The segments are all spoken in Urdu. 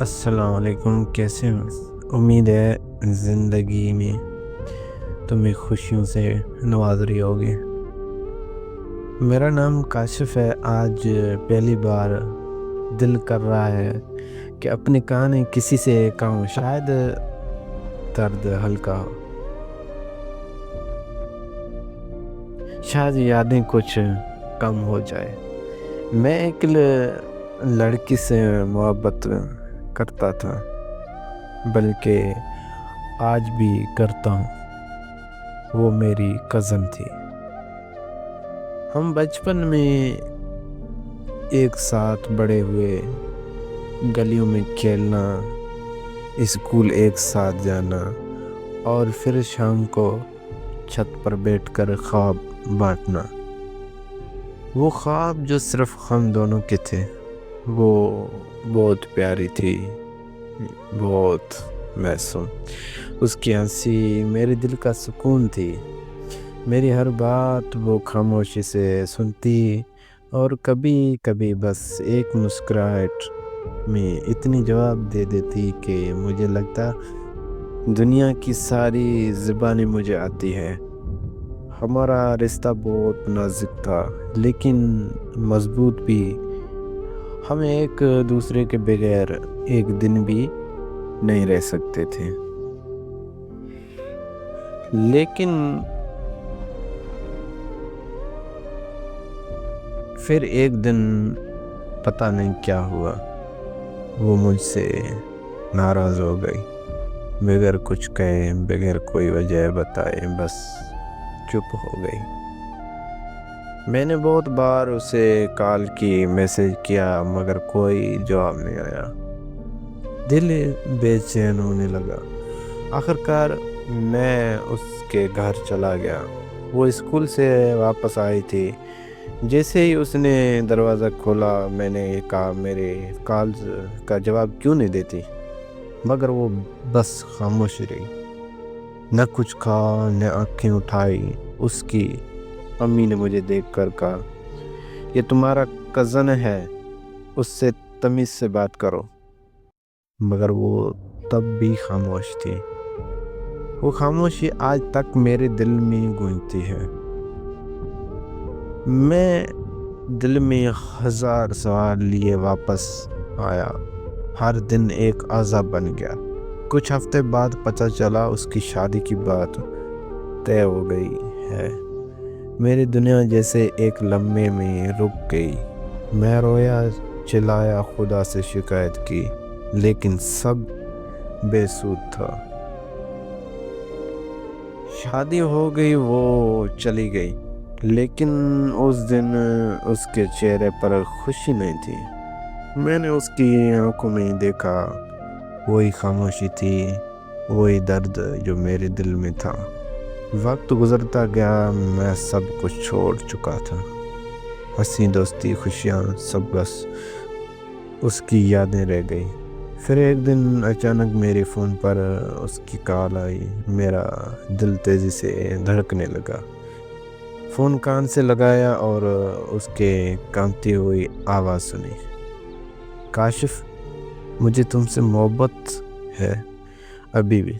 السلام علیکم، کیسے ہو؟ امید ہے زندگی میں تمہیں خوشیوں سے نواز رہی ہوگی۔ میرا نام کاشف ہے۔ آج پہلی بار دل کر رہا ہے کہ اپنے کہانی کسی سے کہوں، شاید درد ہلکا ہو، شاید یادیں کچھ کم ہو جائے۔ میں ایک لڑکی سے محبت کرتا تھا، بلکہ آج بھی کرتا ہوں۔ وہ میری کزن تھی۔ ہم بچپن میں ایک ساتھ بڑے ہوئے، گلیوں میں کھیلنا، اسکول ایک ساتھ جانا، اور پھر شام کو چھت پر بیٹھ کر خواب بانٹنا۔ وہ خواب جو صرف ہم دونوں کے تھے، وہ بہت پیاری تھی، بہت معصوم۔ اس کی ہنسی میرے دل کا سکون تھی۔ میری ہر بات وہ خاموشی سے سنتی، اور کبھی کبھی بس ایک مسکراہٹ میں اتنی جواب دے دیتی کہ مجھے لگتا دنیا کی ساری زبانیں مجھے آتی ہے۔ ہمارا رشتہ بہت نازک تھا، لیکن مضبوط بھی۔ ہم ایک دوسرے کے بغیر ایک دن بھی نہیں رہ سکتے تھے۔ لیکن پھر ایک دن پتہ نہیں کیا ہوا، وہ مجھ سے ناراض ہو گئی، بغیر کچھ کہے، بغیر کوئی وجہ بتائے، بس چپ ہو گئی۔ میں نے بہت بار اسے کال کی، میسج کیا، مگر کوئی جواب نہیں آیا۔ دل بے چین ہونے لگا۔ آخرکار میں اس کے گھر چلا گیا۔ وہ اسکول سے واپس آئی تھی۔ جیسے ہی اس نے دروازہ کھولا، میں نے کہا میرے کالز کا جواب کیوں نہیں دیتی، مگر وہ بس خاموش رہی، نہ کچھ کہا، نہ آنکھیں اٹھائی۔ اس کی امی نے مجھے دیکھ کر کہا، یہ تمہارا کزن ہے، اس سے تمیز سے بات کرو۔ مگر وہ تب بھی خاموش تھی۔ وہ خاموشی آج تک میرے دل میں گونجتی ہے۔ میں دل میں ہزار سوال لیے واپس آیا۔ ہر دن ایک عذاب بن گیا۔ کچھ ہفتے بعد پتہ چلا اس کی شادی کی بات طے ہو گئی ہے۔ میری دنیا جیسے ایک لمحے میں رک گئی۔ میں رویا، چلایا، خدا سے شکایت کی، لیکن سب بے سود تھا۔ شادی ہو گئی، وہ چلی گئی، لیکن اس دن اس کے چہرے پر خوشی نہیں تھی۔ میں نے اس کی آنکھوں میں دیکھا، وہی خاموشی تھی، وہی درد جو میرے دل میں تھا۔ وقت گزرتا گیا، میں سب کچھ چھوڑ چکا تھا، ہنسی، دوستی، خوشیاں، سب بس اس کی یادیں رہ گئی۔ پھر ایک دن اچانک میرے فون پر اس کی کال آئی۔ میرا دل تیزی سے دھڑکنے لگا۔ فون کان سے لگایا اور اس کے کانپتی ہوئی آواز سنی، کاشف، مجھے تم سے محبت ہے، ابھی بھی۔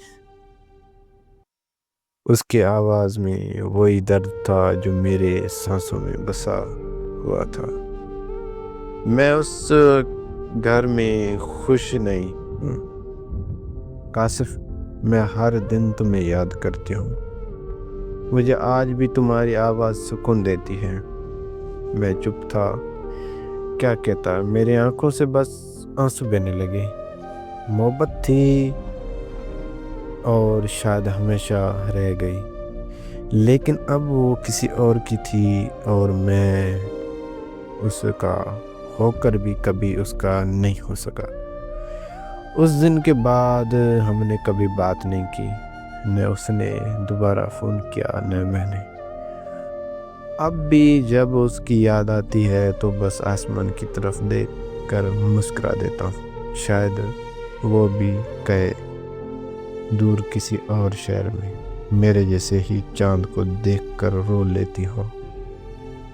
اس کی آواز میں وہی درد تھا جو میرے سانسوں میں بسا ہوا تھا۔ میں اس گھر میں خوش نہیں ہوں کاشف، میں ہر دن تمہیں یاد کرتی ہوں۔ مجھے آج بھی تمہاری آواز سکون دیتی ہے۔ میں چپ تھا، کیا کہتا، میری آنکھوں سے بس آنسو بہنے لگے۔ محبت تھی اور شاید ہمیشہ رہ گئی، لیکن اب وہ کسی اور کی تھی، اور میں اس کا ہو کر بھی کبھی اس کا نہیں ہو سکا۔ اس دن کے بعد ہم نے کبھی بات نہیں کی، نہ اس نے دوبارہ فون کیا، نہ میں نے۔ اب بھی جب اس کی یاد آتی ہے تو بس آسمان کی طرف دیکھ کر مسکرا دیتا ہوں۔ شاید وہ بھی کہے، دور کسی اور شہر میں میرے جیسے ہی چاند کو دیکھ کر رو لیتی ہو۔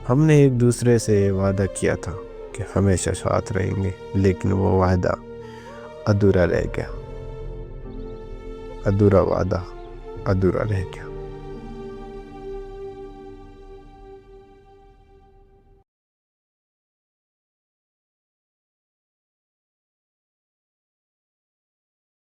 ہم نے ایک دوسرے سے وعدہ کیا تھا کہ ہمیشہ ساتھ رہیں گے، لیکن وہ وعدہ ادھورا رہ گیا، ادھورا وعدہ ادھورا رہ گیا۔